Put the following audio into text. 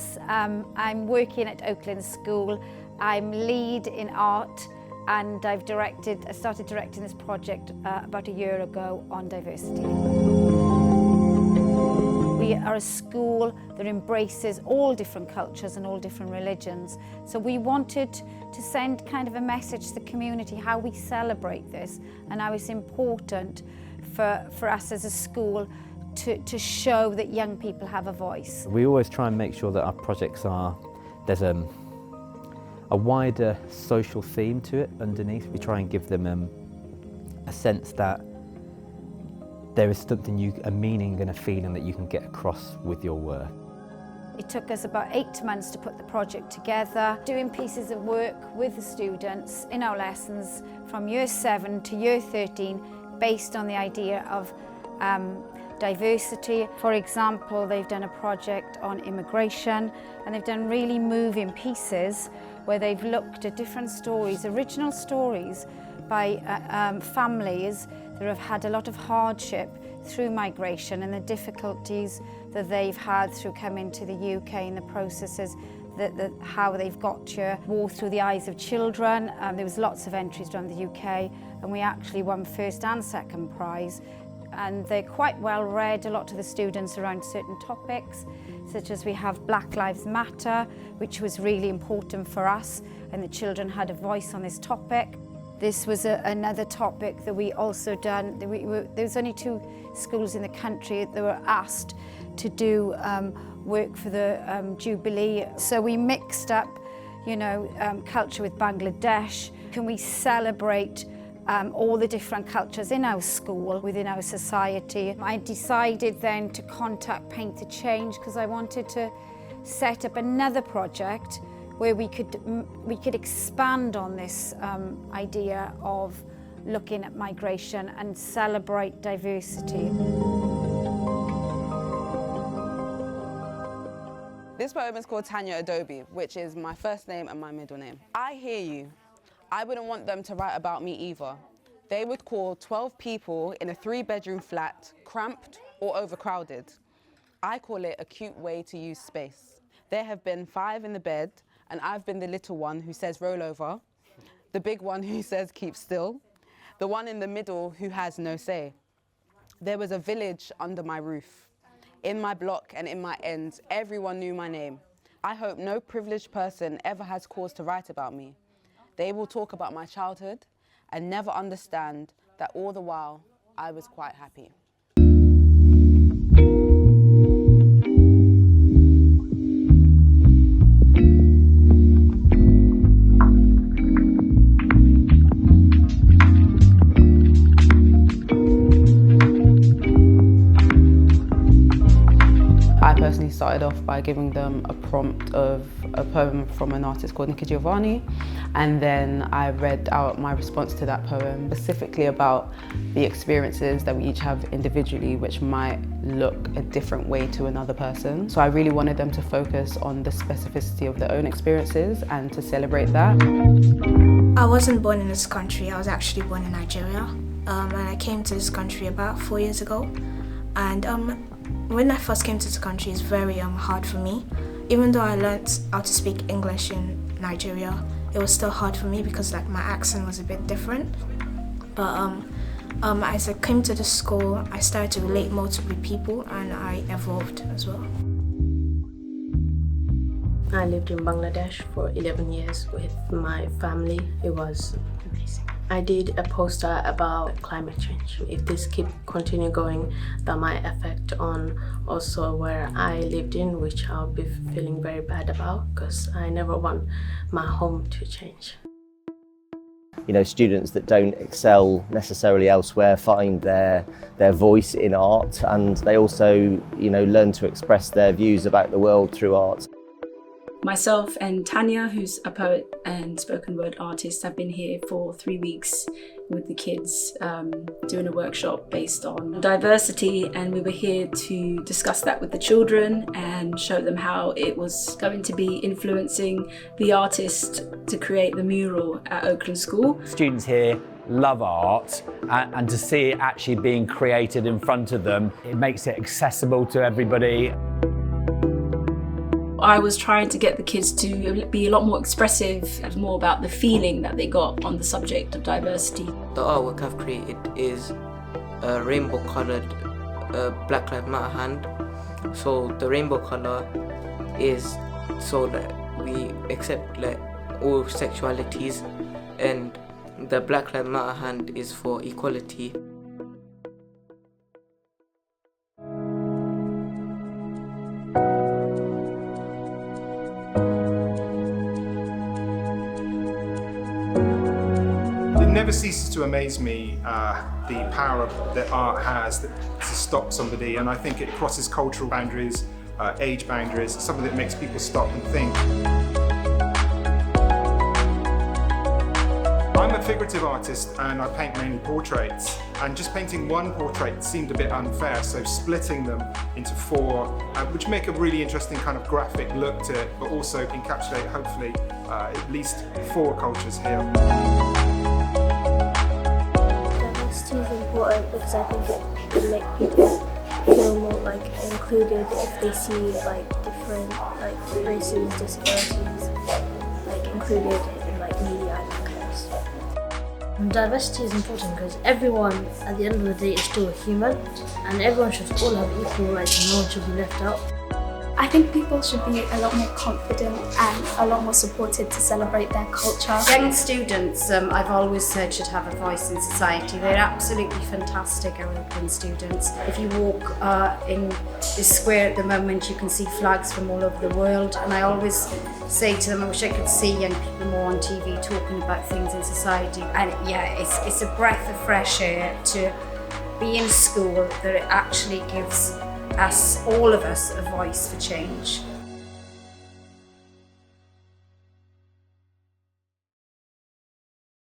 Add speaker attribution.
Speaker 1: adolescence. I'm working at Oakland School. I'm lead in art, and I started directing this project about a year ago on diversity. We are a school that embraces all different cultures and all different religions. So we wanted to send kind of a message to the community how we celebrate this and how it's important for us as a school to show that young people have a voice.
Speaker 2: We always try and make sure that our projects there's a wider social theme to it underneath. We try and give them a sense that there is something, a meaning and a feeling that you can get across with your work.
Speaker 1: It took us about 8 months to put the project together, doing pieces of work with the students in our lessons from year 7 to year 13 based on the idea of diversity. For example, they've done a project on immigration, and they've done really moving pieces where they've looked at different stories, original stories by families that have had a lot of hardship through migration and the difficulties that they've had through coming to the UK and the processes how they've got here. War Through the Eyes of Children. There was lots of entries around the UK, and we actually won first and second prize. And they're quite well read, a lot of the students, around certain topics, such as we have Black Lives Matter, which was really important for us, and the children had a voice on this topic. This was another topic that we also done. There was only 2 schools in the country that were asked to do work for the Jubilee. So we mixed up, culture with Bangladesh. Can we celebrate all the different cultures in our school, within our society? I decided then to contact Paint the Change because I wanted to set up another project where we could expand on this idea of looking at migration and celebrate diversity.
Speaker 3: This poem is called Tania Adobe, which is my first name and my middle name. I hear you. I wouldn't want them to write about me either. They would call 12 people in a 3-bedroom flat cramped or overcrowded. I call it a cute way to use space. There have been 5 in the bed, and I've been the little one who says roll over, the big one who says keep still, the one in the middle who has no say. There was a village under my roof. In my block and in my ends, everyone knew my name. I hope no privileged person ever has cause to write about me. They will talk about my childhood and never understand that all the while I was quite happy. I personally started off by giving them a prompt of a poem from an artist called Giovanni, and then I read out my response to that poem, specifically about the experiences that we each have individually, which might look a different way to another person. So I really wanted them to focus on the specificity of their own experiences and to celebrate that.
Speaker 4: I wasn't born in this country, I was actually born in Nigeria, and I came to this country about 4 years ago. And when I first came to this country, it's very hard for me. Even though I learnt how to speak English in Nigeria, it was still hard for me because my accent was a bit different. But as I came to the school, I started to relate more to the people, and I evolved as well.
Speaker 5: I lived in Bangladesh for 11 years with my family. It was amazing. I did a poster about climate change. If this continue going, that might affect on also where I lived in, which I'll be feeling very bad about because I never want my home to change.
Speaker 6: Students that don't excel necessarily elsewhere find their voice in art, and they also, learn to express their views about the world through art.
Speaker 7: Myself and Tania, who's a poet and spoken word artist, have been here for 3 weeks with the kids doing a workshop based on diversity, and we were here to discuss that with the children and show them how it was going to be influencing the artist to create the mural at Oakland School.
Speaker 8: Students here love art, and to see it actually being created in front of them, it makes it accessible to everybody.
Speaker 7: I was trying to get the kids to be a lot more expressive. It was more about the feeling that they got on the subject of diversity.
Speaker 9: The artwork I've created is a rainbow coloured Black Lives Matter hand. So the rainbow colour is so that we accept all sexualities, and the Black Lives Matter hand is for equality.
Speaker 10: It never ceases to amaze me the power that art has to stop somebody, and I think it crosses cultural boundaries, age boundaries, something that makes people stop and think. I'm a figurative artist and I paint mainly portraits, and just painting one portrait seemed a bit unfair, so splitting them into four, which make a really interesting kind of graphic look to it, but also encapsulate hopefully at least four cultures here.
Speaker 11: Diversity is important because I think it can make people feel more included if they see different races, disabilities included in media and that kind of stuff.
Speaker 12: Diversity is important because everyone at the end of the day is still a human, and everyone should all have equal rights and no one should be left out.
Speaker 13: I think people should be a lot more confident and a lot more supported to celebrate their culture.
Speaker 14: Young students, I've always said, should have a voice in society. They're absolutely fantastic, our Oakland students. If you walk in this square at the moment, you can see flags from all over the world, and I always say to them, I wish I could see young people more on TV talking about things in society. And yeah, it's a breath of fresh air to be in school that it actually gives us, all of us, a voice for change.